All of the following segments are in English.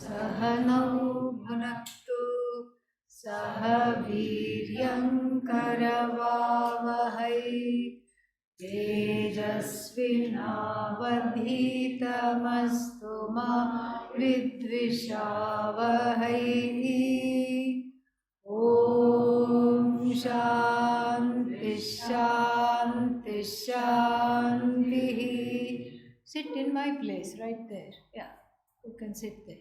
Sahanau bhunaktu Saha Viryam Karavavahai Tejasvinavadhitamastu ma vidvishavahai. Om Shanti Shanti Shanti. Sit in my place right there. Yeah, you can sit there.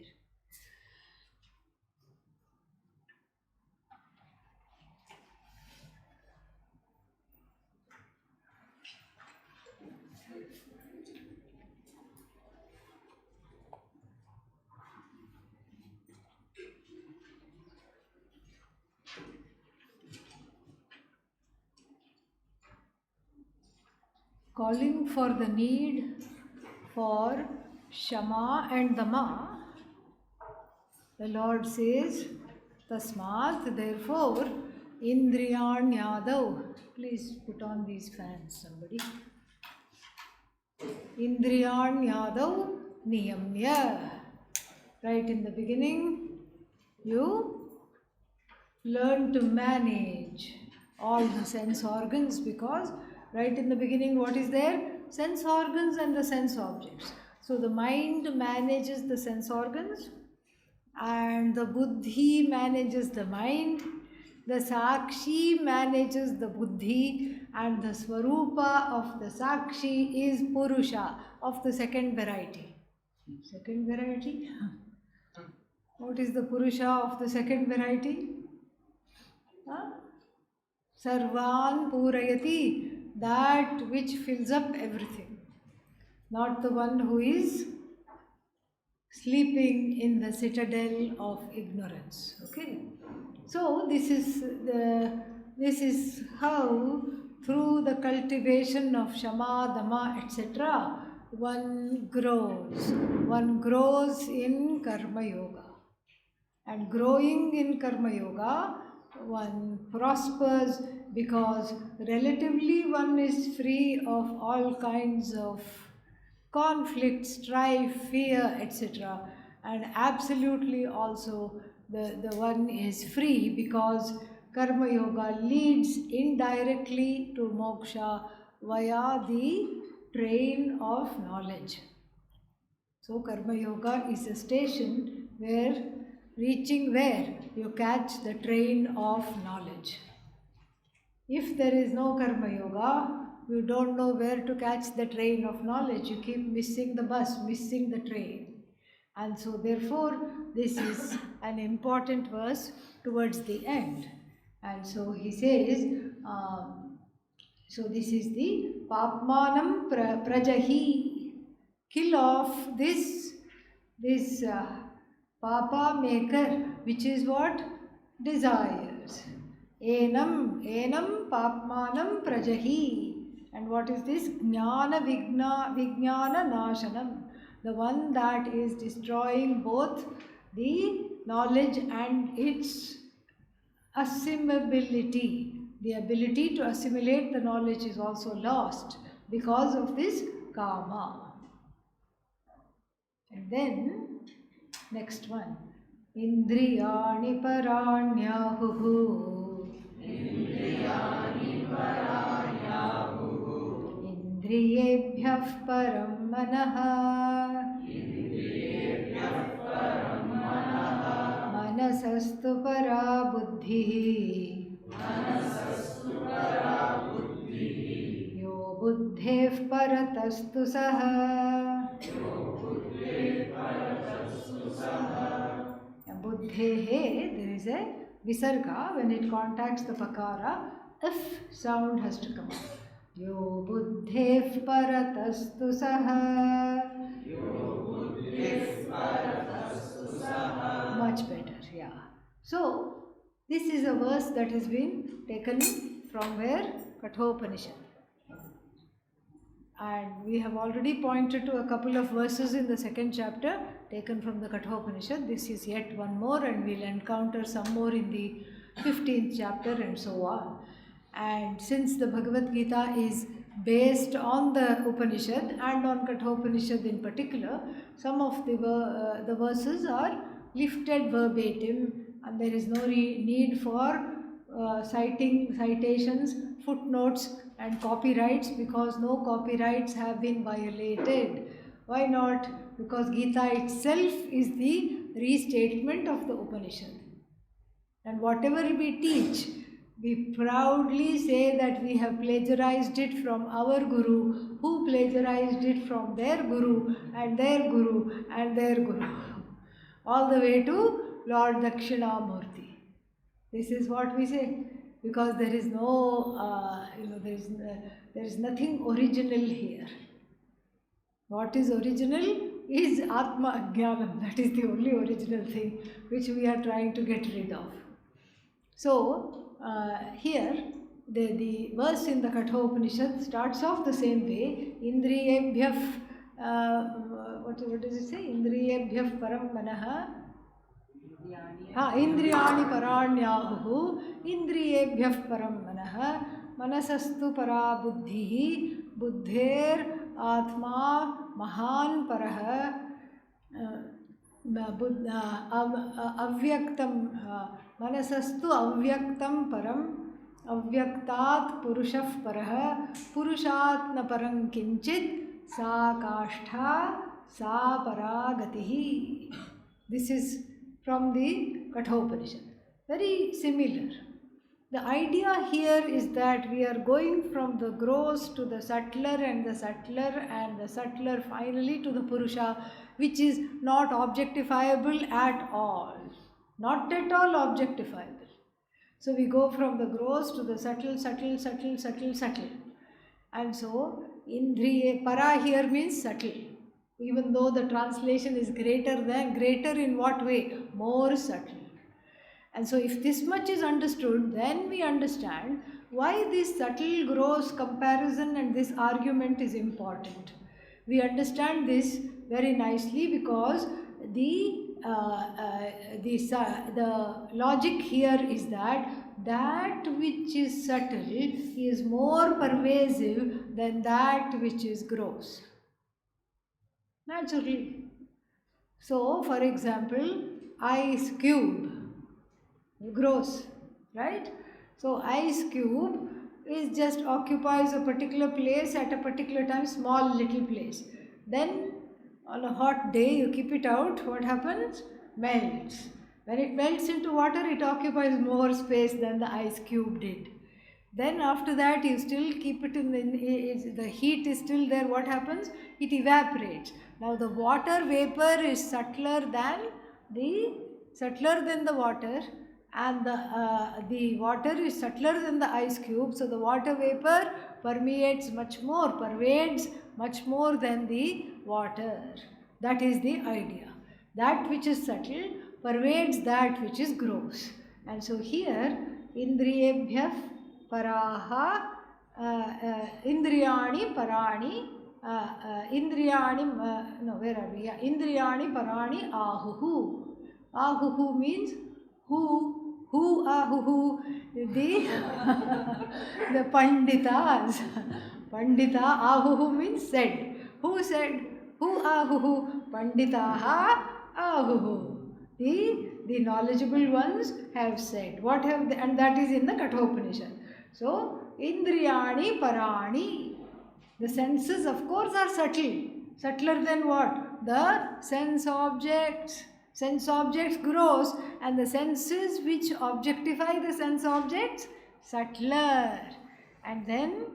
Calling for the need for Shama and Dama, the Lord says, Tasmat, therefore, Indriyanyadav. Please put on these fans, somebody. Indriyanyadav niyamya. Right in the beginning, you learn to manage all the sense organs, because right in the beginning, what is there? Sense organs and the sense objects. So the mind manages the sense organs, and the buddhi manages the mind, the sakshi manages the buddhi, and the swarupa of the sakshi is purusha of the second variety. Second variety? What is the purusha of the second variety? Sarvan purayati, that which fills up everything, not the one who is sleeping in the citadel of ignorance. Okay, so this is how, through the cultivation of Shama, Dama, etc., one grows in Karma Yoga, and growing in Karma Yoga, one prospers, because relatively one is free of all kinds of conflict, strife, fear, etc. And absolutely also the one is free, because Karma Yoga leads indirectly to moksha via the train of knowledge. So Karma Yoga is a station where, reaching where you catch the train of knowledge. If there is no Karma Yoga, you don't know where to catch the train of knowledge. You keep missing the bus, missing the train. And so therefore, this is an important verse towards the end. And so he says, so this is the Papmanam Prajahi. Kill off this Papa maker, which is what? Desires. Enam papmanam prajahi. And what is this? Jnana vijnana nashanam. The one that is destroying both the knowledge and its assimilability. The ability to assimilate the knowledge is also lost because of this kama. And then, next one. Indriyani paranyahuhu. Indriyebhyah param manaha. Manasastu para buddhihi. Yo buddhev paratastu saha. Buddhehe, there is a visarga. When it contacts the pakara, if sound has to come out. Yo buddhev paratastu saha. Much better, yeah. So, this is a verse that has been taken from where? Kathopanishad. And we have already pointed to a couple of verses in the second chapter taken from the Kathopanishad. This is yet one more, and we'll encounter some more in the 15th chapter and so on. And since the Bhagavad Gita is based on the Upanishad and on Kathopanishad in particular, some of the verses are lifted verbatim, and there is no need for citations, footnotes and copyrights, because no copyrights have been violated. Why not? Because Gita itself is the restatement of the Upanishad. And whatever we teach, we proudly say that we have plagiarized it from our Guru, who plagiarized it from their Guru, and their Guru, and their Guru, all the way to Lord Dakshinamurti. This is what we say, because there is no, there is nothing original here. What is original is Atma Ajnanam. That is the only original thing which we are trying to get rid of. So, here the verse in the Kathopanishad starts off the same way. Indriyebhyaf, what does it say? Indriyebhyaf param manaha. Indriyani paranyahuhu. Indriyebhyaf param manaha. Manasastu para buddhihi. Buddher atma mahan paraha. Avyaktam manasastu avyaktam param avyaktat purushah parah purushat na parang kinchit sa kashtha sa paragatihi. This is from the Kathopanishad. Very similar. The idea here is that we are going from the gross to the subtler, and the subtler, and the subtler finally to the Purusha, which is not objectifiable at all. Not at all objectifiable. So we go from the gross to the subtle, subtle, subtle, subtle, subtle. And so, Indriya, para here means subtle. Even though the translation is greater in what way? More subtle. And so if this much is understood, then we understand why this subtle gross comparison and this argument is important. We understand this very nicely because the logic here is that which is subtle is more pervasive than that which is gross. Naturally. So, for example, ice cube, gross, right? So, ice cube is just occupies a particular place at a particular time, small little place. Then on a hot day you keep it out, what happens? Melts. When it melts into water, it occupies more space than the ice cube did. Then after that you still keep it in the heat is still there, what happens? It evaporates. Now the water vapor is subtler than the water, and the water is subtler than the ice cube, so the water vapor pervades much more than the water. That is the idea. That which is subtle pervades that which is gross. And so here, indriyebhyah paraha, indriyani parani, indriyani parani ahuhu. Ahuhu means who ahuhu, the panditas. Pandita, ahuhu means said. Who said? Who ahuhu? Panditaha ahuhu. The knowledgeable ones have said. What have they? And that is in the Kathopanishad. So, indriyani parani. The senses, of course, are subtle. Subtler than what? The sense objects. Sense objects gross, and the senses which objectify the sense objects, subtler. And then,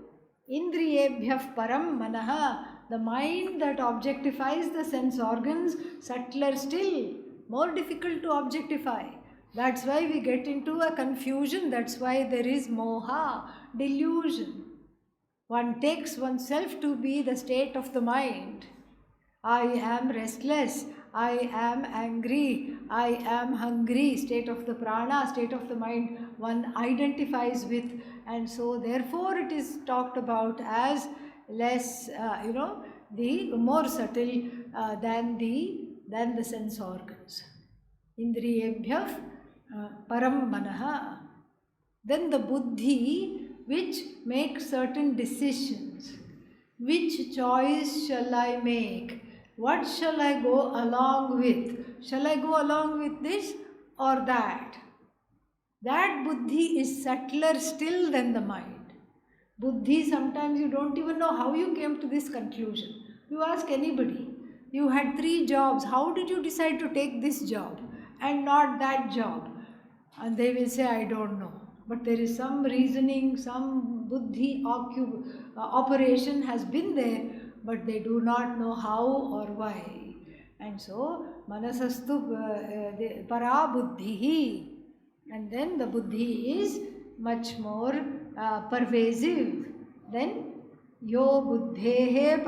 indriyebhyah param manaha, the mind that objectifies the sense organs, subtler still, more difficult to objectify. That's why we get into a confusion. That's why there is moha, delusion. One takes oneself to be the state of the mind. I am restless, I am angry, I am hungry, state of the prana, state of the mind one identifies with, and so therefore it is talked about as less, the more subtle than the sense organs. Indriyebhyah param manaha. Then the buddhi, which makes certain decisions. Which choice shall I make? What shall I go along with? Shall I go along with this or that? That buddhi is subtler still than the mind. Buddhi, sometimes you don't even know how you came to this conclusion. You ask anybody, you had 3 jobs, how did you decide to take this job and not that job? And they will say, I don't know. But there is some reasoning, some buddhi operation has been there, but they do not know how or why. And so, manasastu para buddhihi. And then the buddhi is much more pervasive. Then, yo buddhehe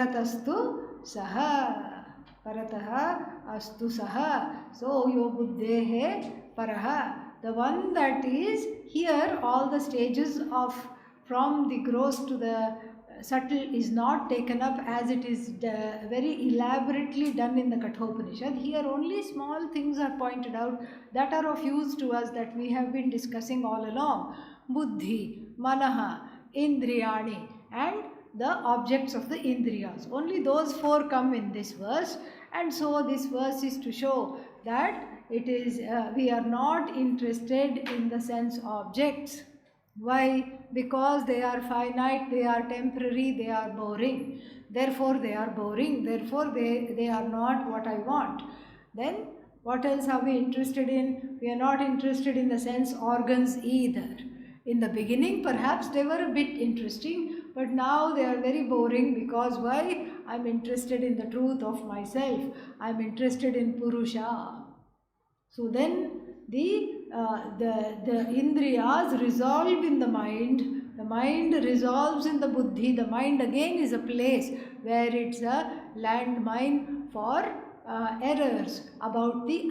paratastu saha. Paratah astu saha. So, yo buddhehe paraha. The one that is here, all the stages of from the gross to the subtle is not taken up as it is very elaborately done in the Kathopanishad. Here only small things are pointed out that are of use to us, that we have been discussing all along. Buddhi, manaha, indriyani, and the objects of the indriyas. Only those 4 come in this verse, and so this verse is to show that it is we are not interested in the sense objects. Why? Because they are finite, they are temporary, they are boring. Therefore they are boring, therefore they are not what I want. Then what else are we interested in? We are not interested in the sense organs either. In the beginning perhaps they were a bit interesting, but now they are very boring. Because why? I am interested in the truth of myself. I am interested in Purusha. So then the indriyas resolve in the mind resolves in the buddhi. The mind again is a place where it's a landmine for errors about the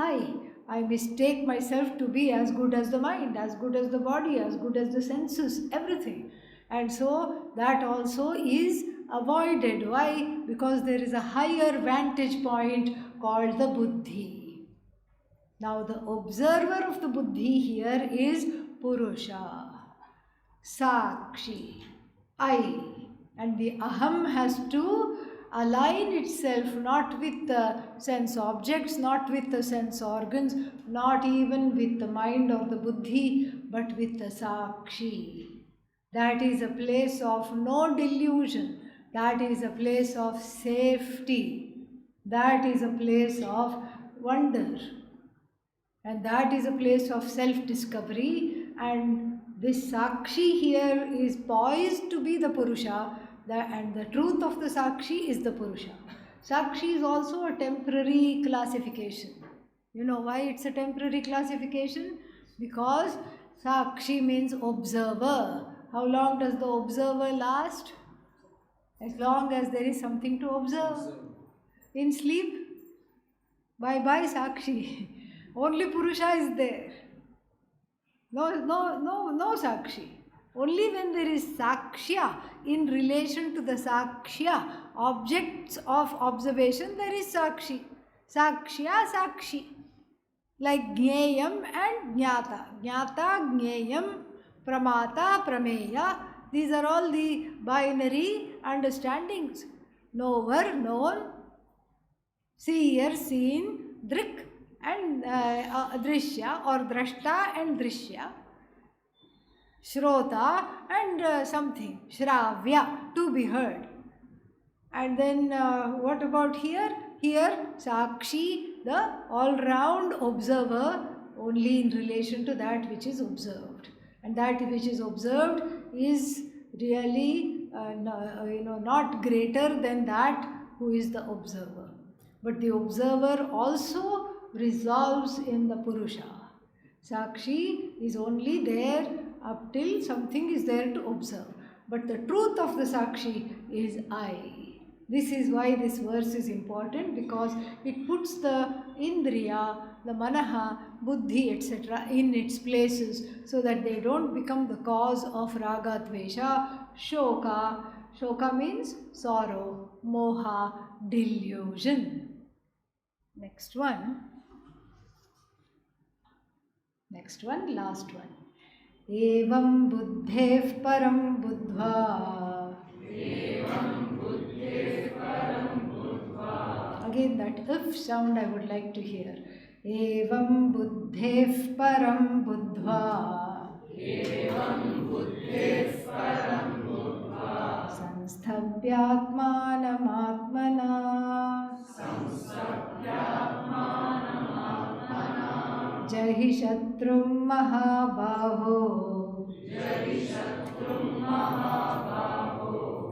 I mistake myself to be as good as the mind, as good as the body, as good as the senses, everything. And so that also is avoided. Why? Because there is a higher vantage point called the buddhi. Now the observer of the buddhi here is Purusha, Sakshi, I. And the aham has to align itself not with the sense objects, not with the sense organs, not even with the mind or the buddhi, but with the Sakshi. That is a place of no delusion. That is a place of safety. That is a place of wonder. And that is a place of self-discovery, and this Sakshi here is poised to be the Purusha, and the truth of the Sakshi is the Purusha. Sakshi is also a temporary classification. You know why it's a temporary classification? Because Sakshi means observer. How long does the observer last? As long as there is something to observe. In sleep, bye-bye Sakshi. Only Purusha is there. No Sakshi. Only when there is Sakshya in relation to the Sakshya, objects of observation, there is Sakshi. Sakshya, Sakshi. Like Jneyam and Jnata. Jnata, Jneyam, Pramata, Prameya. These are all the binary understandings. Knower, known, seer, seen, drik, and drishya or drashta and drishya, shrota and something, shravya, to be heard. And then what about here? Here Sakshi, the all-round observer, only in relation to that which is observed. And that which is observed is really not greater than that who is the observer. But the observer also resolves in the Purusha. Sakshi is only there up till something is there to observe. But the truth of the Sakshi is I. This is why this verse is important, because it puts the Indriya, the Manaha, Buddhi, etc. in its places, so that they don't become the cause of Raga, Dvesha, Shoka. Shoka means sorrow, Moha, delusion. Next one, last one. Evam buddhev param buddhva. Evam buddhev Again, that if sound I would like to hear. Evam buddheh param buddhva. Sansthabhyatmanamatmana. Jahi shatrum mahabaho.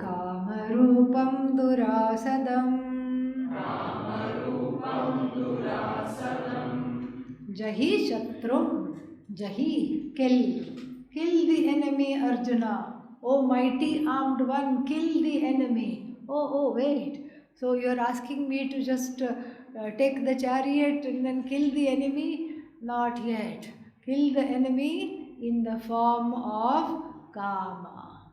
Kamarupam durasadam. Jahi Shatrum, Jahi, kill the enemy Arjuna. O mighty armed one, kill the enemy. Oh, wait. So you are asking me to just take the chariot and then kill the enemy? Not yet. Kill the enemy in the form of Kama.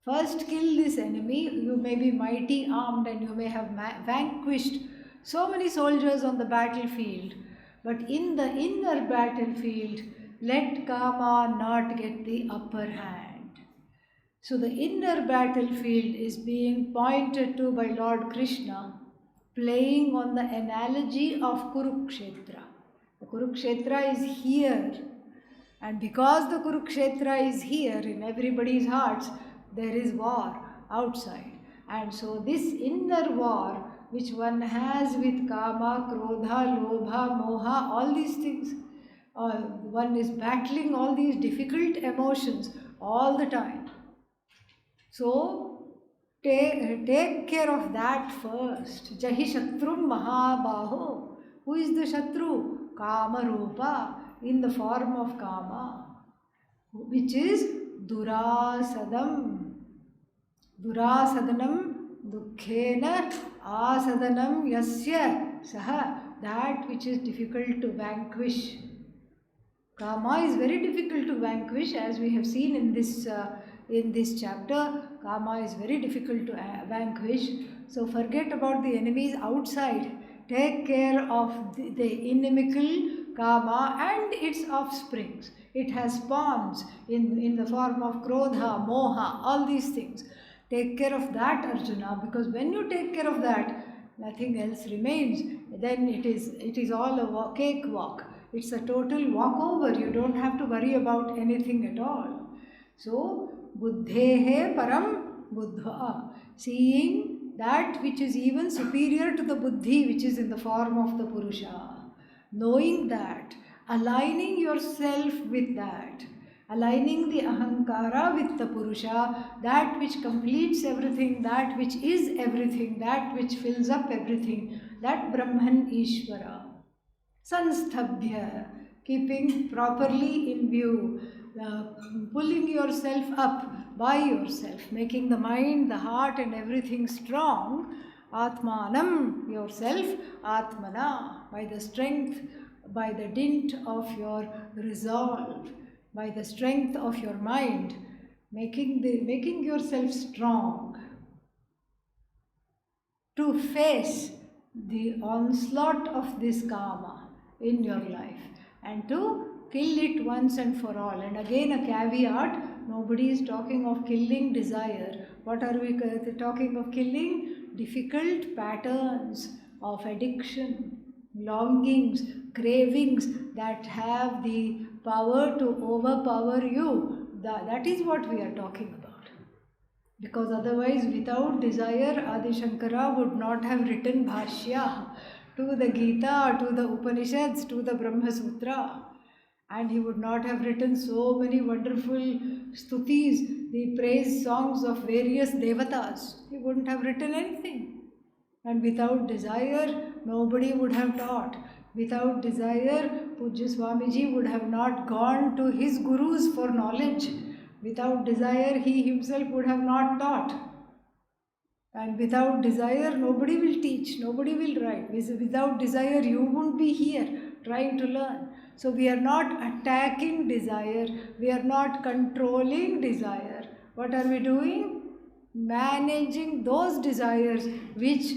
First kill this enemy. You may be mighty armed and you may have vanquished so many soldiers on the battlefield. But in the inner battlefield, let Kama not get the upper hand. So the inner battlefield is being pointed to by Lord Krishna, playing on the analogy of Kurukshetra. The Kurukshetra is here. And because the Kurukshetra is here in everybody's hearts, there is war outside. And so this inner war which one has with Kama, Krodha, Lobha, Moha, all these things, one is battling all these difficult emotions all the time. So take care of that first. Jahi Shatrum Mahabaho. Who is the Shatru? Kama Rupa, in the form of Kama, which is Durasadam. Durasadanam Dukkhena Asadanam Yasya Saha. That which is difficult to vanquish. Kama is very difficult to vanquish, as we have seen in this chapter. Kama is very difficult to vanquish. So forget about the enemies outside. Take care of the inimical Kama and its offsprings. It has spawns in the form of Krodha, Moha, all these things. Take care of that, Arjuna, because when you take care of that, nothing else remains. Then it is all a cakewalk. It's a total walkover. You don't have to worry about anything at all. So, buddhehe param buddha. Seeing that which is even superior to the buddhi, which is in the form of the Purusha. Knowing that, aligning yourself with that, aligning the ahankara with the Purusha, that which completes everything, that which is everything, that which fills up everything, that Brahman Ishvara. Sansthabhya, keeping properly in view, pulling yourself up by yourself, making the mind, the heart and everything strong. Atmanam, yourself, Atmana, by the strength, by the dint of your resolve, by the strength of your mind, making yourself strong to face the onslaught of this Kama in your life and to kill it once and for all. And again a caveat, nobody is talking of killing desire. What are we talking of killing? Difficult patterns of addiction, longings, cravings that have the power to overpower you. That is what we are talking about. Because otherwise, without desire, Adi Shankara would not have written Bhashya to the Gita, to the Upanishads, to the Brahma Sutra. And he would not have written so many wonderful stutis, the praise songs of various devatas. He wouldn't have written anything. And without desire, nobody would have taught. Without desire, Pujya Swamiji would have not gone to his gurus for knowledge. Without desire, he himself would have not taught. And without desire, nobody will teach, nobody will write. Without desire, you won't be here trying to learn. So we are not attacking desire, we are not controlling desire. What are we doing? Managing those desires which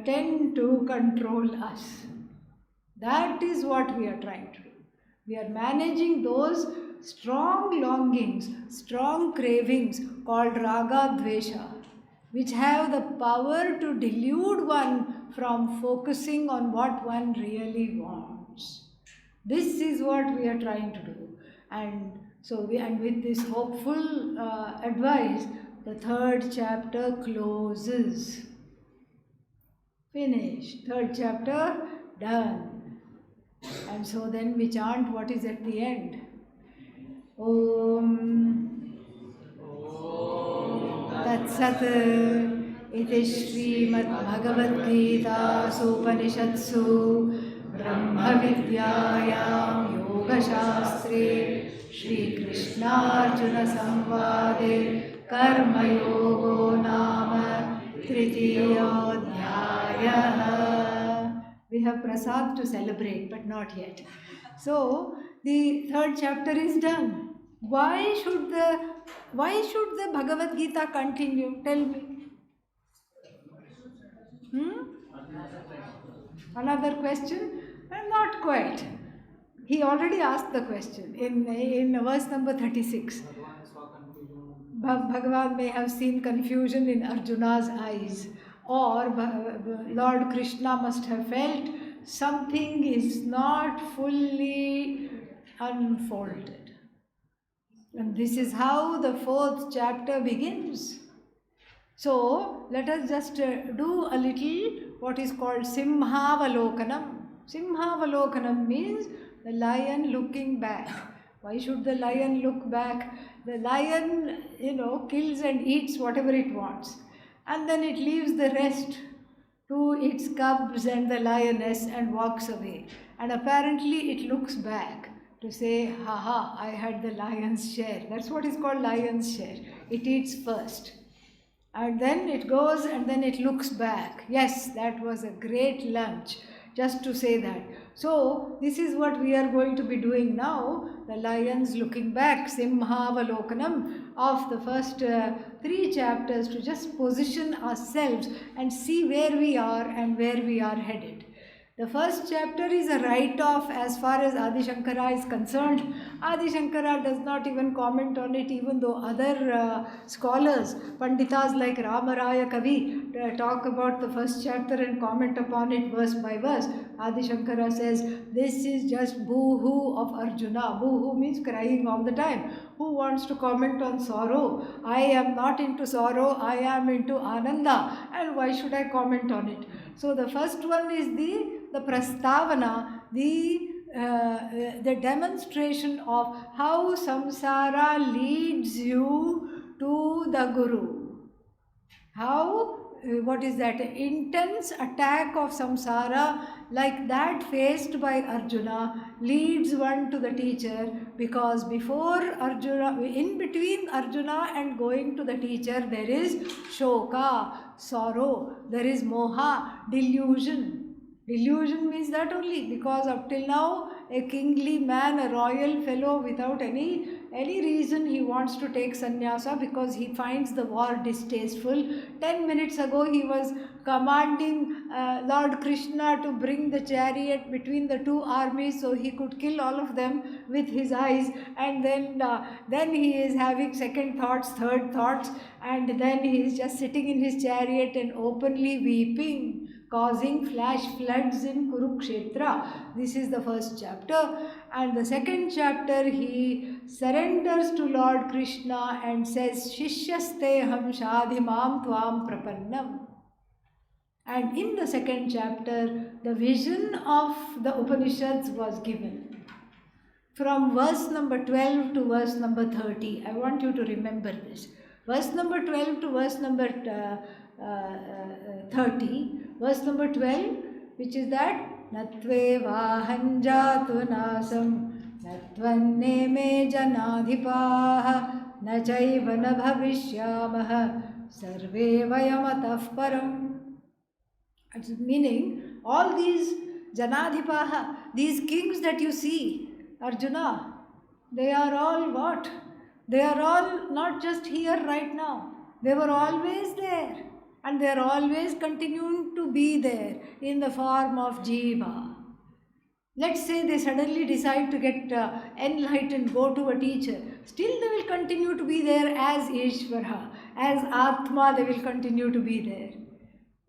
tend to control us. That is what we are trying to do. We are managing those strong longings, strong cravings called raga dvesha. which have the power to delude one from focusing on what one really wants. This is what we are trying to do. And so, and with this hopeful advice, the third chapter closes. Finished. Third chapter done. And so then we chant what is at the end. Om Tatsat iti Srimad Gita Upanishadsu Brahma Vidyayam Yoga Shastre Shri Krishnarjuna Samvade Karma Yogo Nama Tritiyo Dhyayah. We have prasad to celebrate, but not yet. So the third chapter is done. Why should the Bhagavad Gita continue? Tell me. Another question? Not quite. He already asked the question in verse number 36. Bhagavan may have seen confusion in Arjuna's eyes, or Lord Krishna must have felt something is not fully unfolded. And this is how the fourth chapter begins. So let us just do a little what is called Simhavalokanam. Simhavalokanam means the lion looking back. Why should the lion look back? The lion, kills and eats whatever it wants. And then it leaves the rest to its cubs and the lioness and walks away. And apparently it looks back to say, haha, I had the lion's share. That's what is called lion's share. It eats first. And then it goes and then it looks back. Yes, that was a great lunch. Just to say that. So, this is what we are going to be doing now. The lions looking back, Simhavalokanam, of the first 3 chapters, to just position ourselves and see where we are and where we are headed. The first chapter is a write-off as far as Adi Shankara is concerned. Adi Shankara does not even comment on it, even though other scholars, Panditas like Ramaraya Kavi, talk about the first chapter and comment upon it verse by verse. Adi Shankara says, this is just boo-hoo of Arjuna. Boo-hoo means crying all the time. Who wants to comment on sorrow? I am not into sorrow, I am into Ananda. And why should I comment on it? So the first one is the prastavana, the demonstration of how samsara leads you to the Guru. How, what is that? Intense attack of samsara like that faced by Arjuna leads one to the teacher, because before Arjuna, in between Arjuna and going to the teacher, there is shoka, sorrow, there is moha, delusion. Delusion means that only, because up till now a kingly man, a royal fellow, without any reason he wants to take sannyasa because he finds the war distasteful. 10 minutes ago he was commanding Lord Krishna to bring the chariot between the 2 armies so he could kill all of them with his eyes, and then he is having second thoughts, third thoughts, and then he is just sitting in his chariot and openly weeping, causing flash floods in Kurukshetra. This is the first chapter. And the second chapter, he surrenders to Lord Krishna and says, Shishyasteham shadhimam tvam prapannam. And in the second chapter, the vision of the Upanishads was given. From verse number 12 to verse number 30. I want you to remember this. Verse number 12 to verse number 30. Verse number 12, which is that Natve vahanjatu nasam natvanne me janadhipaha nachaiva na bhavishyamaha sarve vayamatah param. It's meaning all these janadhipaha, these kings that you see, Arjuna, they are all what? They are all not just here right now. They were always there. And they are always continuing to be there in the form of Jiva. Let's say they suddenly decide to get enlightened, go to a teacher. Still they will continue to be there as Ishvara, as Atma they will continue to be there.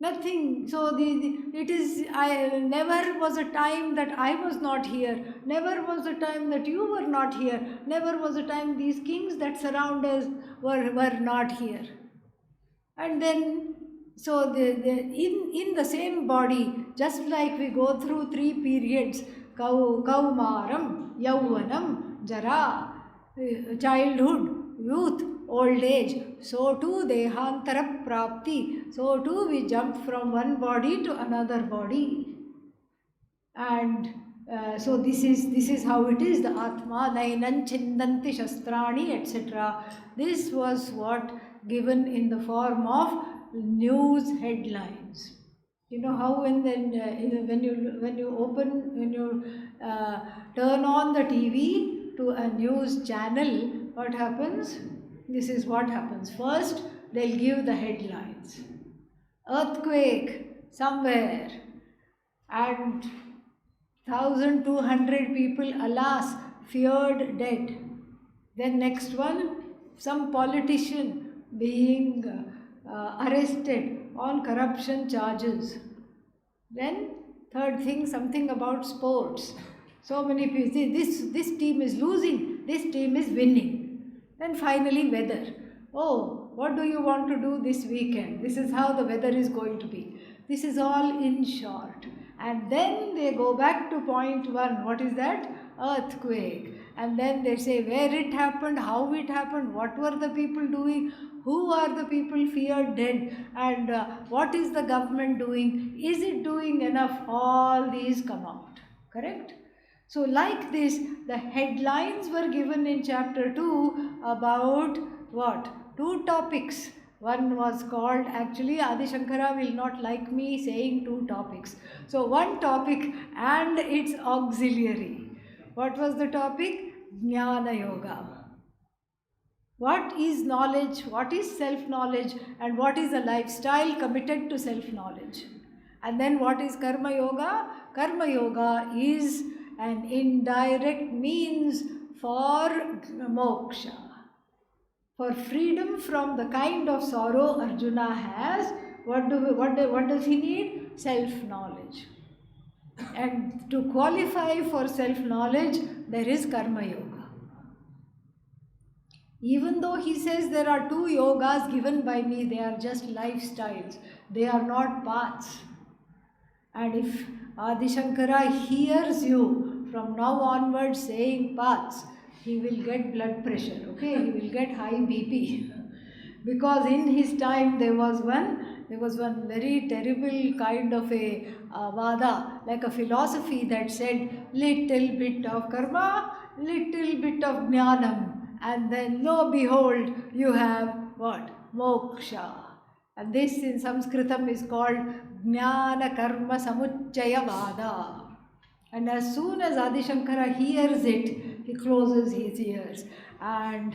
Nothing. So it is, I never was a time that I was not here. Never was a time that you were not here. Never was a time these kings that surround us were not here. And then, so in the same body, just like we go through three periods, Kaumaram, Yauvanam, Jara, childhood, youth, old age, so too Dehantara Prapti, so too we jump from one body to another body. And so this is how it is, the Atma, Nainan Chindanti Shastrani, etc. This was what given in the form of news headlines. You know how when you turn on the TV to a news channel, what happens? This is what happens. First, they'll give the headlines. Earthquake somewhere, and 1,200 people, alas, feared dead. Then next one, some politician being arrested on corruption charges. Then third thing, something about sports. So many people, this team is losing, this team is winning. Then finally weather. Oh, what do you want to do this weekend? This is how the weather is going to be. This is all in short. And then they go back to point one. What is that? Earthquake. And then they say where it happened, how it happened, what were the people doing, who are the people feared dead, and what is the government doing, is it doing enough? All these come out. Correct? So like this, the headlines were given in chapter 2 about what? 2 topics. One was called, actually Adi Shankara will not like me saying 2 topics. So one topic and its auxiliary. What was the topic? Jnana Yoga. What is knowledge? What is self-knowledge? And what is a lifestyle committed to self-knowledge? And then what is Karma Yoga? Karma Yoga is an indirect means for moksha. For freedom from the kind of sorrow Arjuna has, what does he need? Self-knowledge. And to qualify for self-knowledge, there is Karma Yoga. Even though he says there are 2 yogas given by me, they are just lifestyles. They are not paths. And if Adi Shankara hears you from now onwards saying paths, he will get blood pressure, okay? He will get high BP. Because in his time there was one very terrible kind of a vada, like a philosophy that said little bit of karma, little bit of jnanam, and then lo behold, you have what? Moksha. And this in Sanskritam is called jnana karma samuchaya vada. And as soon as Adi Shankara hears it, he closes his ears and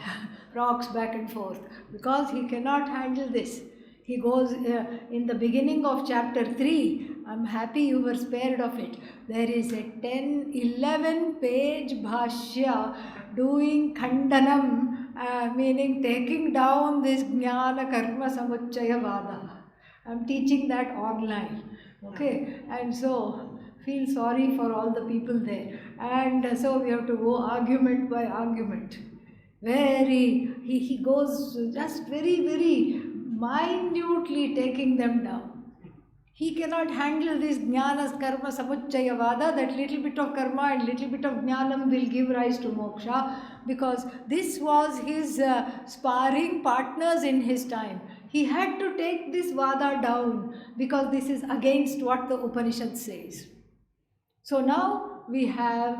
rocks back and forth because he cannot handle this. He goes in the beginning of chapter 3, I'm happy you were spared of it. There is a 10-11 page bhashya doing khandanam, meaning taking down this jnana karma samuchaya vada. I'm teaching that online. Okay, and so feel sorry for all the people there. And so we have to go argument by argument. He goes just very minutely taking them down. He cannot handle this jnana karma samuchaya vada, that little bit of karma and little bit of jnanam will give rise to moksha, because this was his sparring partners in his time. He had to take this vada down because this is against what the Upanishad says. So now we have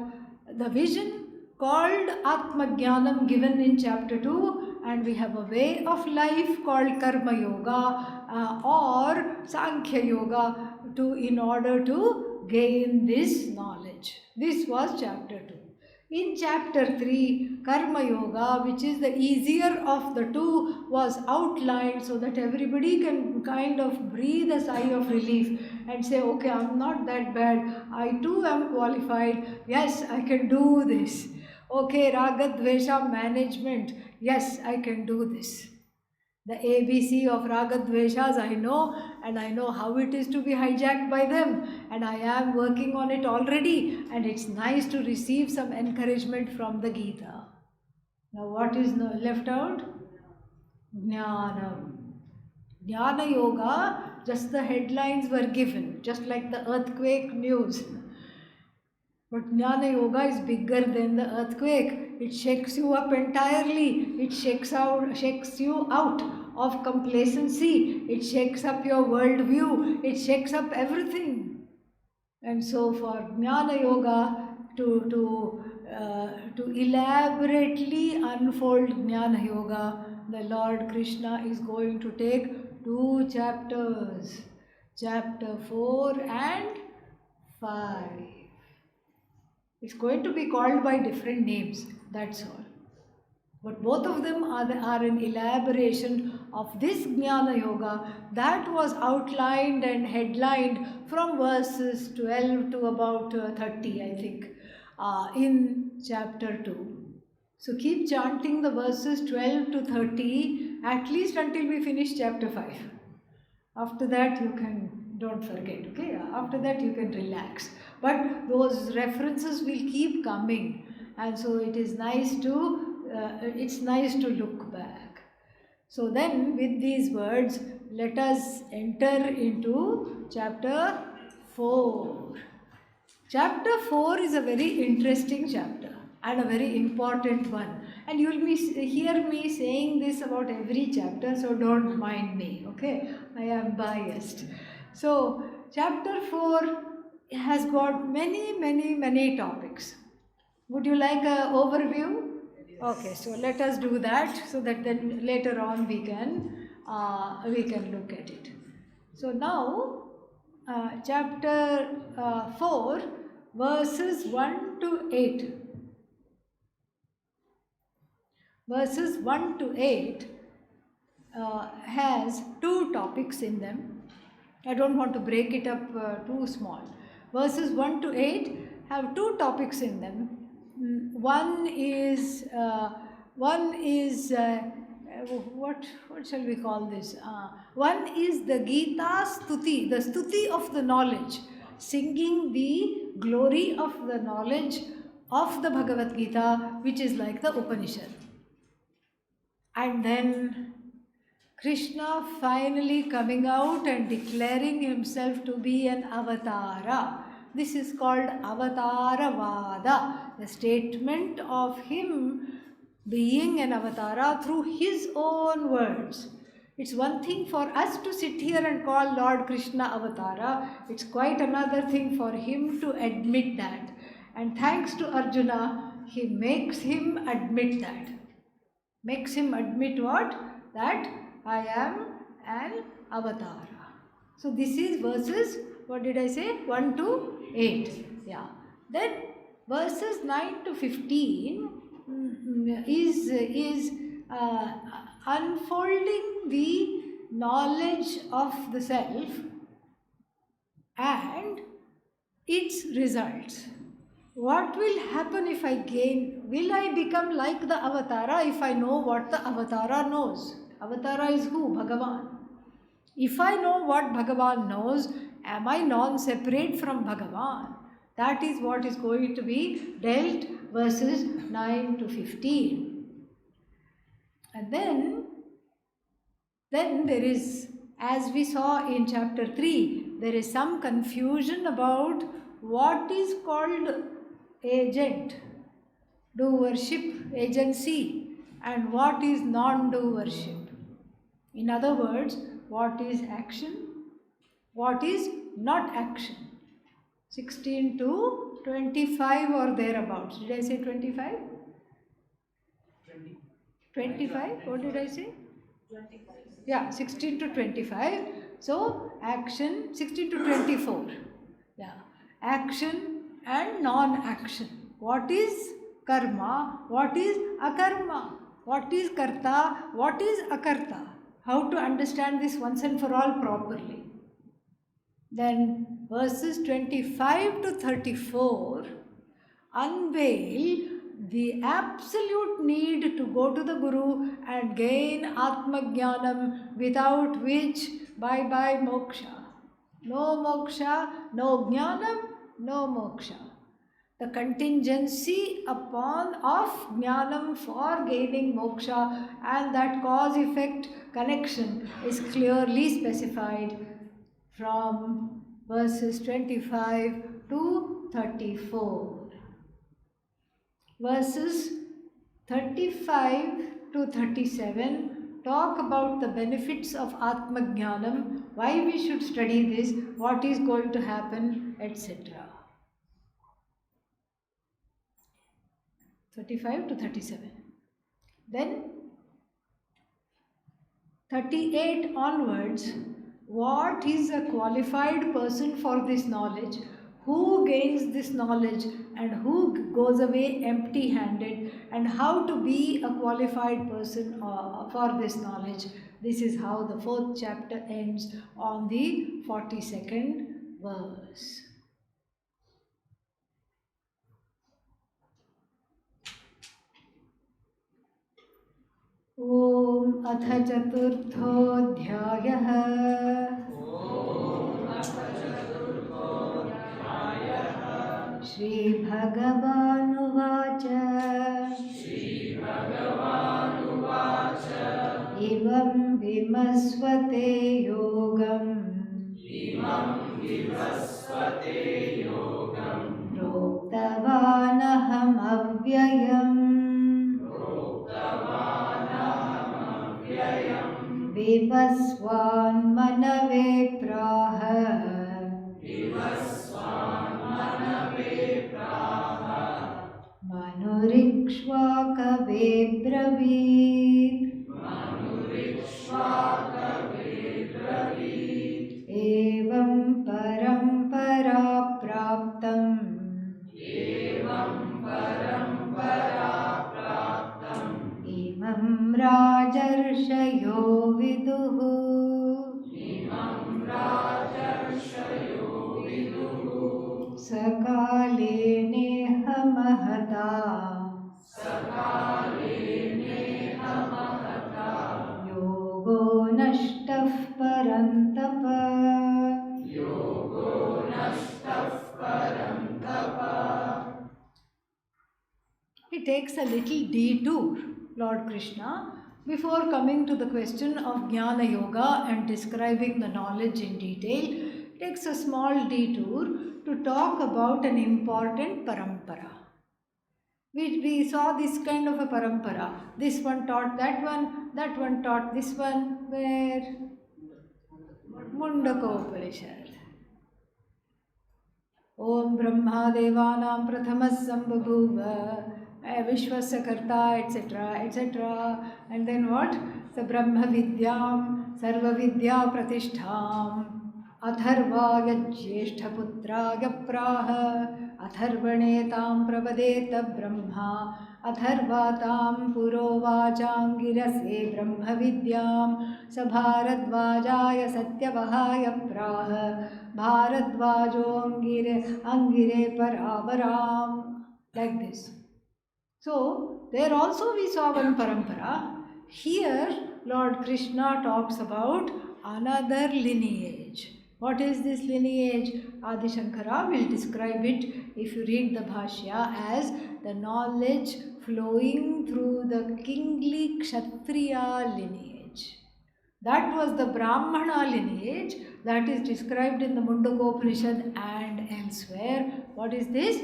the vision called Atmajnanam given in chapter 2, and we have a way of life called Karma Yoga or Sankhya Yoga in order to gain this knowledge. This was chapter 2. In chapter 3, Karma Yoga, which is the easier of the 2, was outlined so that everybody can kind of breathe a sigh of relief. and say, okay, I'm not that bad, I too am qualified, yes, I can do this. Okay, Raga Dvesha management, yes, I can do this. The ABC of Raga Dveshas I know, and I know how it is to be hijacked by them, and I am working on it already, and it's nice to receive some encouragement from the Gita. Now what is left out? Jnanam. Jnana Yoga, just the headlines were given, just like the earthquake news. But Jnana Yoga is bigger than the earthquake. It shakes you up entirely. It shakes you out of complacency. It shakes up your worldview. It shakes up everything. And so for Jnana Yoga to elaborately unfold Jnana Yoga, the Lord Krishna is going to take 2 chapters, chapter 4 and 5. It's going to be called by different names, that's all. But both of them are an elaboration of this Jnana Yoga that was outlined and headlined from verses 12 to about 30, I think, in chapter 2. So keep chanting the verses 12 to 30 at least until we finish chapter 5. After that you can, don't forget, okay? After that you can relax. But those references will keep coming, and so it is nice to, it's nice to look back. So then with these words, let us enter into chapter 4. Chapter 4 is a very interesting chapter and a very important one. And you will hear me saying this about every chapter, so don't mind me, okay? I am biased. So, chapter 4 has got many topics. Would you like an overview? Okay, so let us do that so that then later on we can look at it. So now, chapter 4, verses 1 to 8. Verses 1 to 8 has 2 topics in them. I don't want to break it up too small. Verses 1 to 8 have 2 topics in them. One is what shall we call this? One is the Gita Stuti, the Stuti of the knowledge, singing the glory of the knowledge of the Bhagavad Gita, which is like the Upanishad. And then Krishna finally coming out and declaring himself to be an avatara. This is called Avataravada, the statement of him being an avatara through his own words. It's one thing for us to sit here and call Lord Krishna avatara. It's quite another thing for him to admit that. And thanks to Arjuna, he makes him admit that. Makes him admit what? That I am an avatara. So this is verses, what did I say? 1 to 8. Yeah. Then verses 9 to 15 is unfolding the knowledge of the self and its results. What will happen if I gain? Will I become like the avatara if I know what the avatara knows? Avatara is who? Bhagavan. If I know what Bhagavan knows, am I non-separate from Bhagavan? That is what is going to be dealt verses 9 to 15. And then there is, as we saw in chapter 3, there is some confusion about what is called agent, doership, agency, and what is non-doership. In other words, what is action, what is not action. 16 to 25 or thereabouts. Did I say 25? 25? What did I say? 25. Yeah, 16 to 25. So, action, 16 to 24. Yeah, action and non-action. What is karma? What is akarma? What is karta? What is akarta? How to understand this once and for all properly. Then verses 25 to 34 unveil the absolute need to go to the Guru and gain Atmajnanam, without which bye bye moksha. No moksha, no jnanam, no moksha. The contingency upon of jnanam for gaining moksha and that cause-effect connection is clearly specified from verses 25 to 34. Verses 35 to 37 talk about the benefits of Atmajnanam, why we should study this, what is going to happen, etc. 35 to 37. Then 38 onwards, what is a qualified person for this knowledge, who gains this knowledge and who goes away empty handed, and how to be a qualified person for this knowledge. This is how the 4th chapter ends on the 42nd verse. ॐ अथ चतुर्थोऽध्यायः। श्रीभगवानुवाच एवं विमस्वते योगम् प्रोक्तवानहमव्ययम् विवस्वान्मनवे प्राह मनुरिक्ष्वाकवे ब्रवीत् एवं परम्परा प्राप्तम् इमं राजर्षयो विदुः। सकाले नेह महता योगो नष्टः परन्तप। He takes a little detour, Lord Krishna, before coming to the question of Jnana Yoga and describing the knowledge in detail. Takes a small detour to talk about an important parampara. We saw this kind of a parampara. This one taught that one taught this one. Where? Mundaka Upanishad. Om Brahma Devanam Prathamas Sambhabhuva Vishwasya Karta, etc., etc. And then what? So Brahma Vidyam Sarva Vidya Pratishtham अथर्वाय ज्येष्ठपुत्राय प्राह अथर्वणेतां प्रवदेत ब्रह्मा अथर्वातां पुरोवाचाङ्गिरसे ब्रह्मविद्यां स भारद्वाजाय सत्यवहाय प्राह भारद्वाजोऽङ्गिरे परावराम्. Like this. So, there also we saw one parampara. Here, Lord Krishna talks about another lineage. What is this lineage? Adi Shankara will describe it, if you read the Bhashya, as the knowledge flowing through the kingly Kshatriya lineage. That was the Brahmana lineage that is described in the Mundakopanishad and elsewhere. What is this?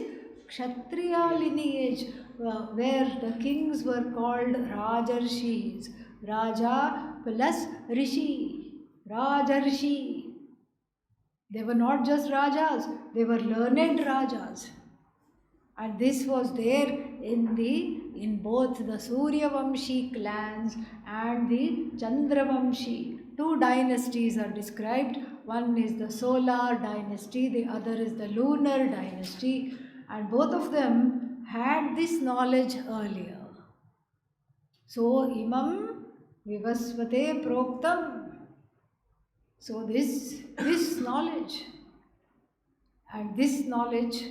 Kshatriya lineage, where the kings were called Rajarshis. Raja plus Rishi. Rajarshi. They were not just Rajas, they were learned Rajas. And this was there in both the Suryavamshi clans and the Chandravamshi. Two dynasties are described. One is the solar dynasty, the other is the lunar dynasty. And both of them had this knowledge earlier. So, imam vivasvate proktam. So, this knowledge, And this knowledge,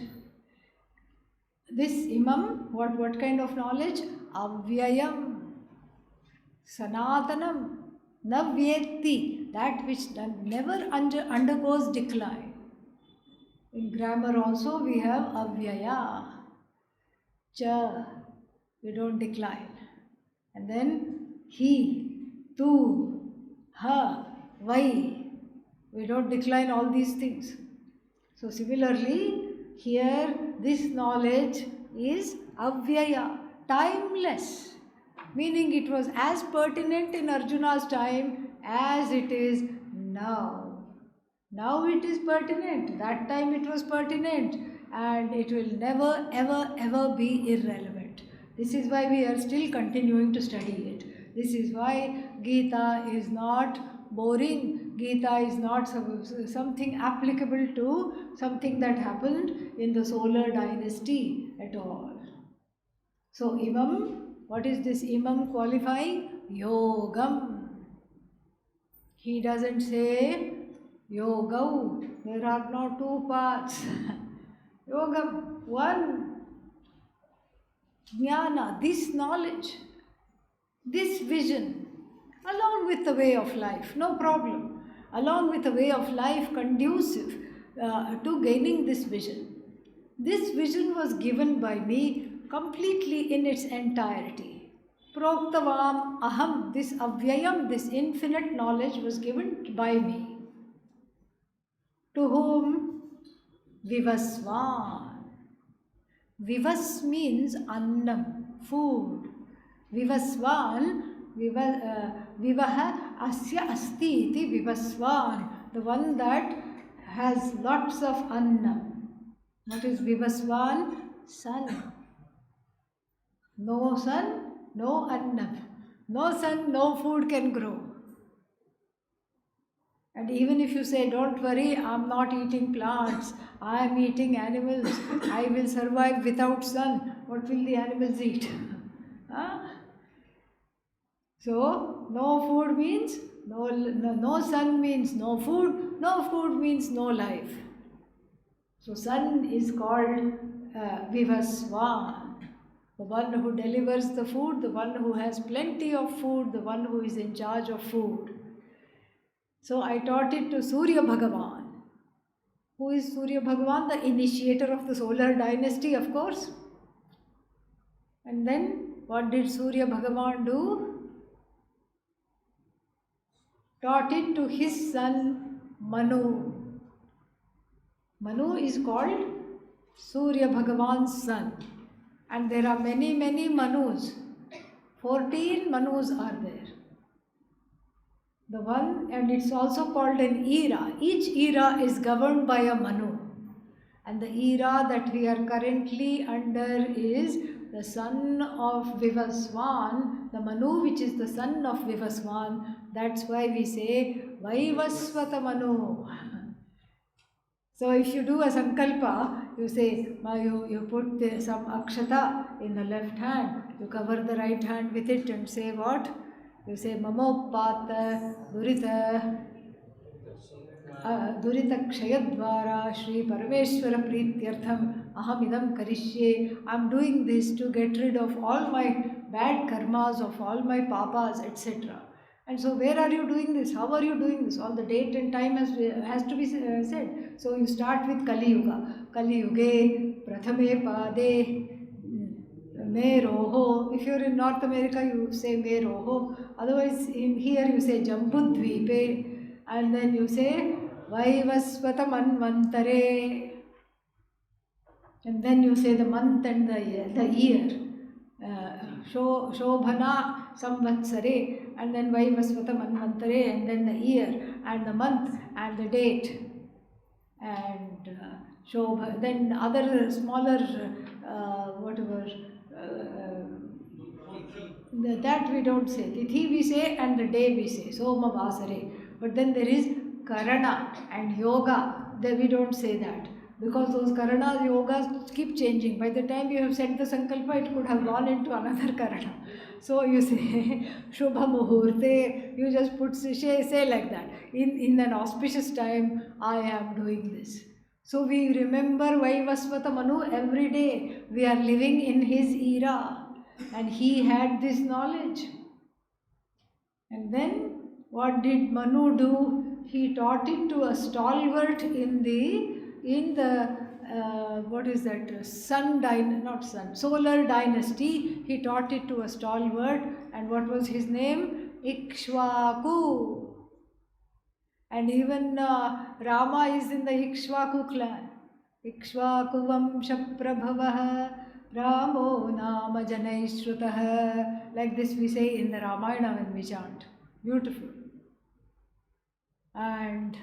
this imam, what kind of knowledge? Avyayam, Sanatanam, Navyeti, that which never undergoes decline. In grammar also we have Avyaya, Cha, we don't decline. And then He, Tu, Ha, Vai, we don't decline all these things. So similarly, here this knowledge is Avyaya, timeless. Meaning it was as pertinent in Arjuna's time as it is now. Now it is pertinent, that time it was pertinent, and it will never ever ever be irrelevant. This is why we are still continuing to study it. This is why Gita is not boring. Gita is not something applicable to something that happened in the solar dynasty at all. So Imam, what is this Imam qualifying? Yogam. He doesn't say Yogau. There are no two paths. Yogam, one. Jnana, this knowledge, this vision, along with the way of life, no problem. Along with a way of life conducive to gaining this vision. This vision was given by me completely in its entirety. Proktavam aham, this avyayam, this infinite knowledge was given by me. To whom? Vivasvan. Vivas means annam, food. Vivasvan, vivaha asya asti iti vivasvan, the one that has lots of annam. What is vivasvan? Sun. No sun, no annam. No sun, no food can grow. And even if you say, don't worry, I'm not eating plants, I am eating animals, I will survive without sun, what will the animals eat? Huh? So, no food means no sun means no food means no life. So, sun is called Vivasvan, the one who delivers the food, the one who has plenty of food, the one who is in charge of food. So I taught it to Surya Bhagavan. Who is Surya Bhagavan? The initiator of the solar dynasty, of course. And then what did Surya Bhagavan do? Taught it to his son Manu. Manu is called Surya Bhagavan's son. And there are many Manus. 14 Manus are there. The one, and it's also called an era. Each era is governed by a Manu. And the era that we are currently under is the son of Vivasvan, the Manu which is the son of Vivasvan. That's why we say Vaivasvata Manu. So if you do a sankalpa, you say, you put some akshata in the left hand, you cover the right hand with it and say what? You say Mamopata Durita Kshayadvara Shri Parameshwara Prityartham Ahamidam Karishye. I am doing this to get rid of all my bad karmas, of all my papas, etc. And so where are you doing this? How are you doing this? All the date and time has to be said. So you start with Kali Yuga. Kali Yuge Prathame Pade Meroho. If you're in North America, you say Meroho. Otherwise, in here you say Jambudvipe. And then you say Vaivasvata Manvantare. And then you say the month and the year. Shobhana Samvatsare. And then Vaivasvata Manvantare. And then the year and the month and the date. And Shobha. Then other smaller whatever. That we don't say. Tithi we say and the day we say. Soma Vasare. But then there is Karana and Yoga. Then we don't say that. Because those Karana Yogas keep changing. By the time you have said the Sankalpa, it could have gone into another Karana. So you say Shubha Muhurte. You just say like that. In an auspicious time, I am doing this. So we remember Vaivasvata Manu every day. We are living in his era, and he had this knowledge. And then what did Manu do? He taught it to a stalwart in the what is that, solar dynasty. He taught it to a stalwart, and what was his name? Ikshvaku. And even Rama is in the Ikshvaku clan. Ikshvaku Vamsha Prabhavah Ramo Nama Janaishrutah. Like this we say in the Ramayana when we chant. Beautiful. And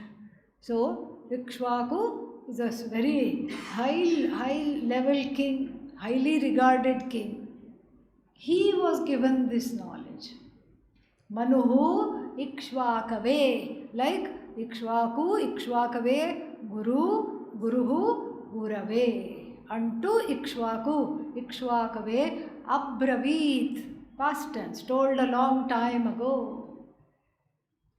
so Ikshvaku is a very high level king, highly regarded king. He was given this knowledge. Manuhu Ikshvakave, like Ikshvaku, Ikshvakave, Guru, Guruhu, Gurave. Unto Ikshvaku, Ikshvakave, Abravit, past tense, told a long time ago.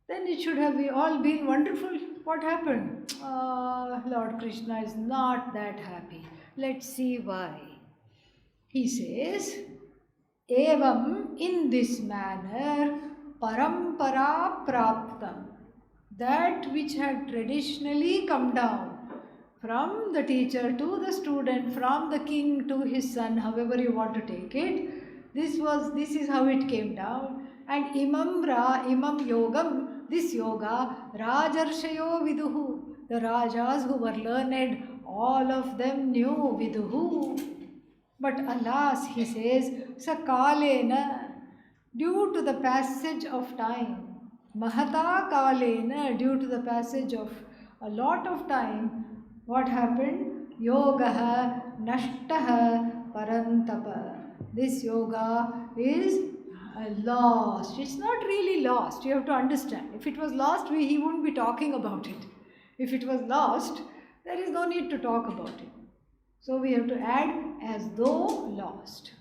Then it should have all been wonderful. What happened? Lord Krishna is not that happy. Let's see why. He says, Evam, in this manner, parampara praptam, that which had traditionally come down from the teacher to the student, from the king to his son, however you want to take it, this is how it came down. And imam yogam, this yoga, rajarshayo viduhu, the rajas who were learned, all of them knew viduhu. But alas, he says, sakalena, due to the passage of time, mahata kalena, due to the passage of a lot of time, what happened? Yogaha nashtaha parantapa. This yoga is lost. It's not really lost. You have to understand. If it was lost, he wouldn't be talking about it. If it was lost, there is no need to talk about it. So we have to add as though lost.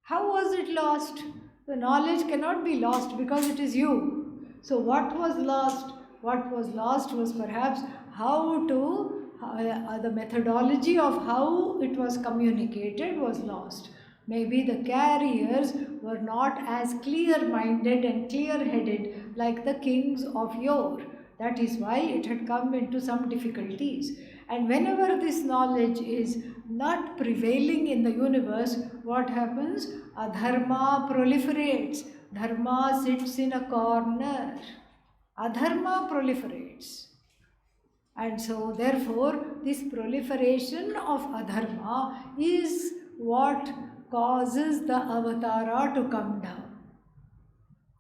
How was it lost? The knowledge cannot be lost because it is you. So what was lost? What was lost was perhaps the methodology of how it was communicated was lost. Maybe the carriers were not as clear-minded and clear-headed like the kings of yore. That is why it had come into some difficulties. And whenever this knowledge is not prevailing in the universe, what happens? Adharma proliferates. Dharma sits in a corner. Adharma proliferates. And so therefore this proliferation of adharma is what causes the avatara to come down.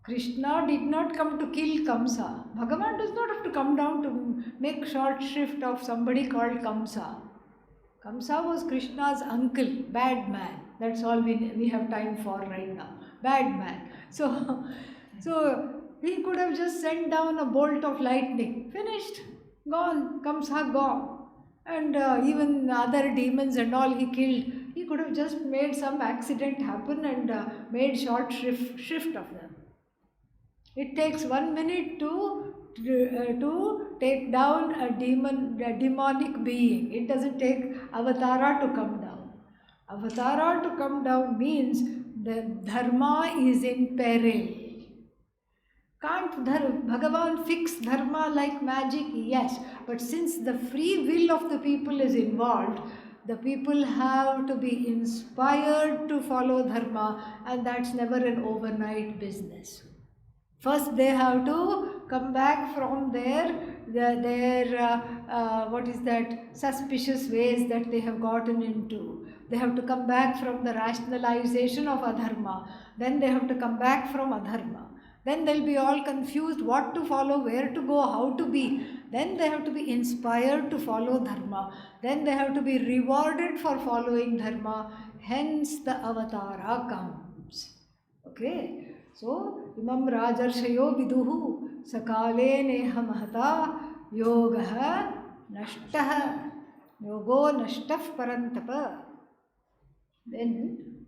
Krishna did not come to kill Kamsa. Bhagavan does not have to come down to make short shrift of somebody called Kamsa. Kamsa was Krishna's uncle, bad man. That's all we have time for right now. Bad man. So he could have just sent down a bolt of lightning. Finished. Gone. Kamsa gone. And even other demons and all he killed. He could have just made some accident happen and made short shrift of them. It takes 1 minute to take down a demonic being. It doesn't take avatara to come down. Avatara to come down means the dharma is in peril. Can't Bhagavan fix dharma like magic? Yes, but since the free will of the people is involved, the people have to be inspired to follow dharma, and that's never an overnight business. First, they have to come back from their suspicious ways that they have gotten into. They have to come back from the rationalization of adharma. Then they have to come back from adharma. Then they'll be all confused what to follow, where to go, how to be. Then they have to be inspired to follow dharma. Then they have to be rewarded for following dharma. Hence the avatara comes. Okay. So, imam rajarshayo viduhu sakale neha mahata yogaha nashtaha yogo nashtaf parantapa. Then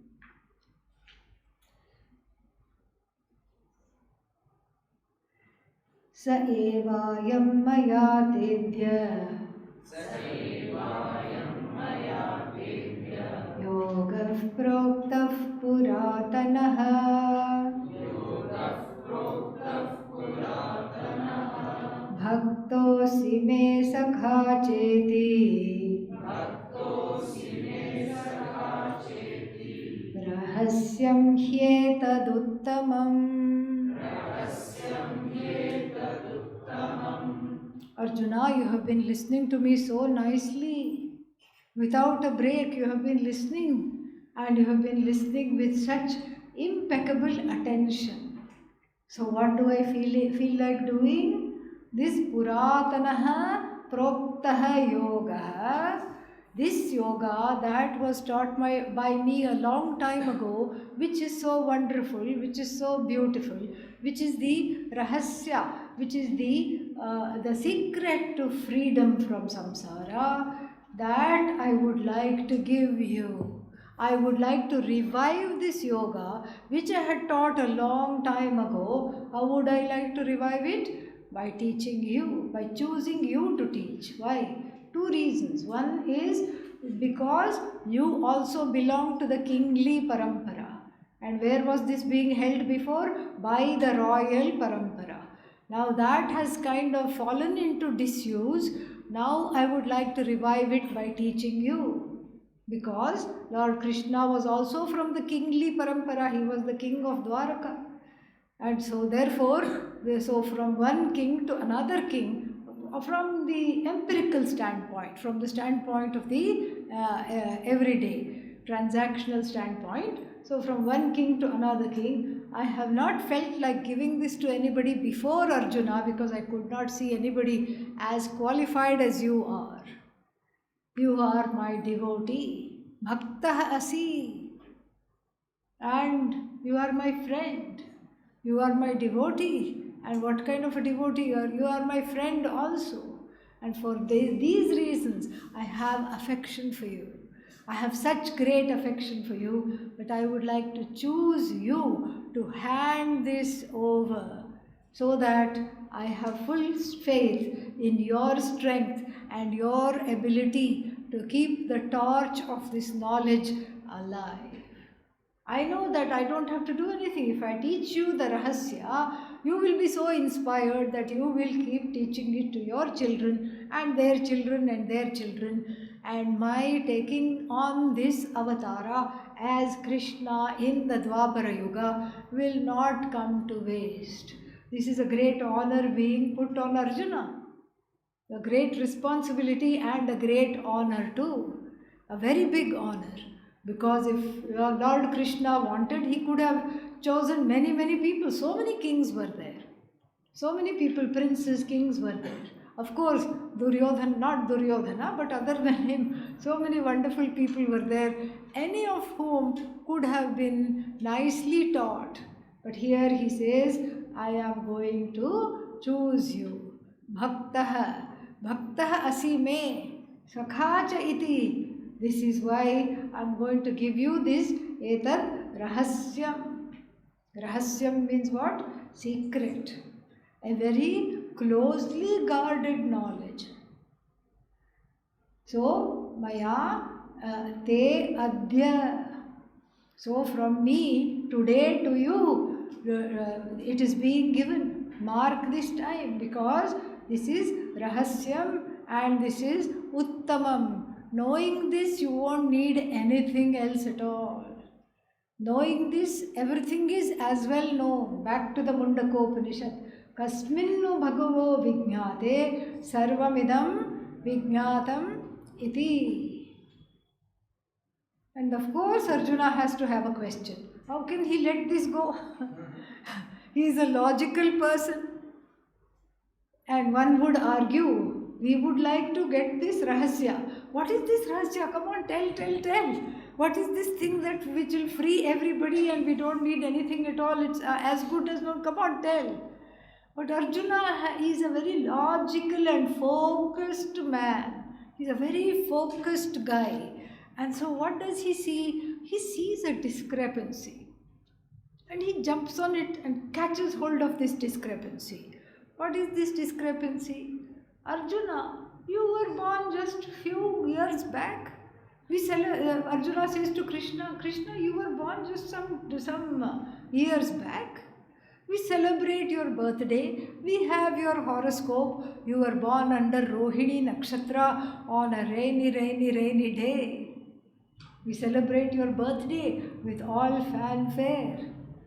sa evayam maya tedhya etaduttamam. Arjuna, you have been listening to me so nicely. Without a break, you have been listening, and you have been listening with such impeccable attention. So, what do I feel like doing? This Puratanaha Proktaha Yoga, this yoga that was taught by me a long time ago, which is so wonderful, which is so beautiful, which is the Rahasya, which is the secret to freedom from samsara, that I would like to give you. I would like to revive this yoga which I had taught a long time ago. How would I like to revive it? By teaching you, by choosing you to teach. Why? Two reasons. One is because you also belong to the kingly parampara. And where was this being held before? By the royal parampara. Now that has kind of fallen into disuse. Now I would like to revive it by teaching you. Because Lord Krishna was also from the kingly parampara. He was the king of Dwaraka. And so therefore, from one king to another king, from the empirical standpoint, from the standpoint of the everyday transactional standpoint, so from one king to another king, I have not felt like giving this to anybody before Arjuna, because I could not see anybody as qualified as you are. You are my devotee, bhaktah asi, and you are my friend. You are my devotee. And what kind of a devotee you are? You are my friend also. And for these reasons, I have affection for you. I have such great affection for you, but I would like to choose you to hand this over, so that I have full faith in your strength and your ability to keep the torch of this knowledge alive. I know that I don't have to do anything. If I teach you the Rahasya, you will be so inspired that you will keep teaching it to your children and their children and their children. And my taking on this avatara as Krishna in the Dwapara Yuga will not come to waste. This is a great honor being put on Arjuna. A great responsibility and a great honor too. A very big honor. Because if Lord Krishna wanted, he could have chosen many, many people. So many kings were there. So many people, princes, kings were there. Of course, Duryodhana, not Duryodhana, but other than him, so many wonderful people were there, any of whom could have been nicely taught. But here he says, I am going to choose you. Bhaktah, bhaktah asi me, sakhacha iti. This is why I am going to give you this etad rahasyam. Rahasyam means what? Secret. A very closely guarded knowledge. So, maya te adya. So, from me today to you, it is being given. Mark this time, because this is rahasyam and this is uttamam. Knowing this, you won't need anything else at all. Knowing this, everything is as well known. Back to the Mundakopanishad. Kasminnu bhagavo vijñāte sarvamidam vijñātam iti. And of course, Arjuna has to have a question. How can he let this go? He is a logical person. And one would argue, we would like to get this rahasya. What is this rahasya? Come on, tell. What is this thing that which will free everybody and we don't need anything at all? It's as good as no. Come on, tell. But Arjuna is a very logical and focused man. He's a very focused guy. And so what does he see? He sees a discrepancy. And he jumps on it and catches hold of this discrepancy. What is this discrepancy? Arjuna, you were born just few years back. Arjuna says to Krishna, Krishna, you were born just some years back. We celebrate your birthday. We have your horoscope. You were born under Rohini Nakshatra on a rainy day. We celebrate your birthday with all fanfare.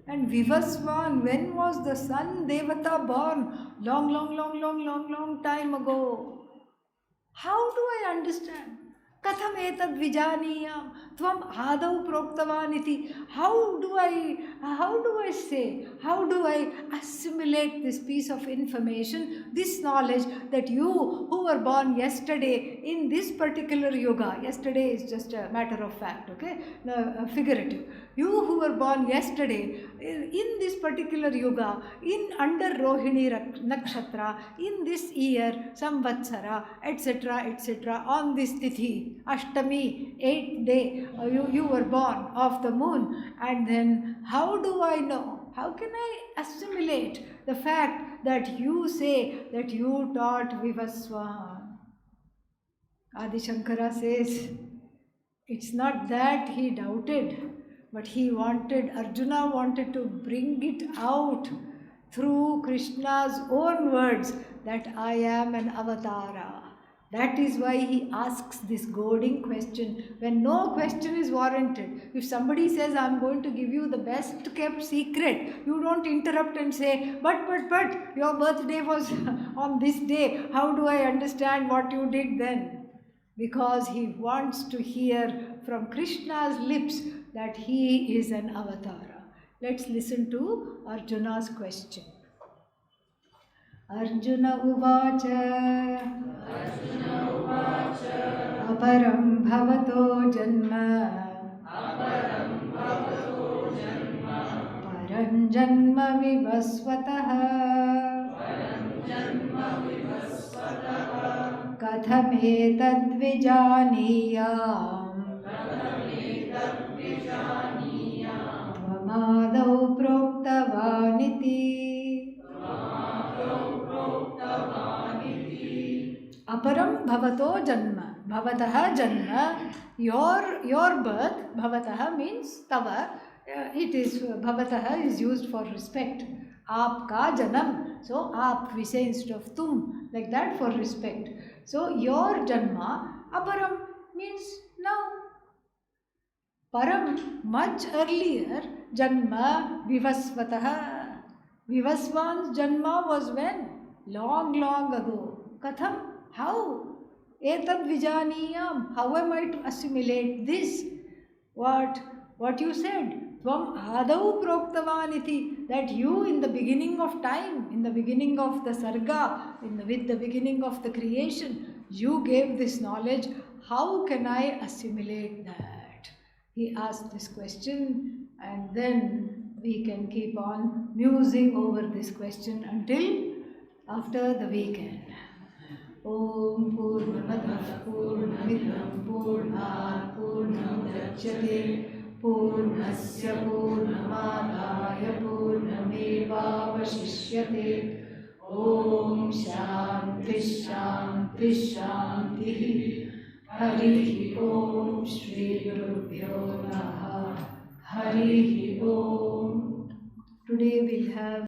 And Vivaswan, when was the sun Devata born? Long time ago. How do I understand? Katham etad vijaniyam tvam adau proktavaniti. How do I say, how do I assimilate this piece of information, this knowledge that you who were born yesterday in this particular yuga, yesterday is just a matter of fact, okay, no, figurative. You who were born yesterday in this particular yuga, in under Rohini Nakshatra, in this year, Samvatsara, etc., on this Tithi, Ashtami, 8th day, you were born of the moon. And then how do I know? How can I assimilate the fact that you say that you taught Vivaswan? Adi Shankara says, it's not that he doubted, but Arjuna wanted to bring it out through Krishna's own words that I am an avatara. That is why he asks this goading question when no question is warranted. If somebody says, I'm going to give you the best kept secret, you don't interrupt and say, but, your birthday was on this day. How do I understand what you did then? Because he wants to hear from Krishna's lips that he is an avatara. Let's listen to Arjuna's question. Arjuna Uvacha Aparam Bhavato Janma Param Janma Vivasvatah Kathametadvijaniyam Tvamadau proktavaniti. Aparam bhavato janma. Bhavataha janma. Your birth, bhavataha means tava. It is bhavataha is used for respect. Aapka janam. So aap we say instead of tum, like that for respect. So your janma, aparam means now. Param, much earlier, janma vivasvataha. Vivasvan's janma was when? Long ago. Katham, how? Etad vijaniyam, how am I to assimilate this? What you said? Tvam adau proktavaniti, that you in the beginning of time, in the beginning of the sarga, with the beginning of the creation, you gave this knowledge. How can I assimilate that? He asked this question, and then we can keep on musing over this question until after the weekend. Om Purnamadah Purnamidam Purnat Purnamudachyate Purnasya Purnamadaya Purnamevavashishyate. Om Shanti Shanti Shanti. Hari Om Shri Gurubhyo Namaha. Hari Om. Today we'll have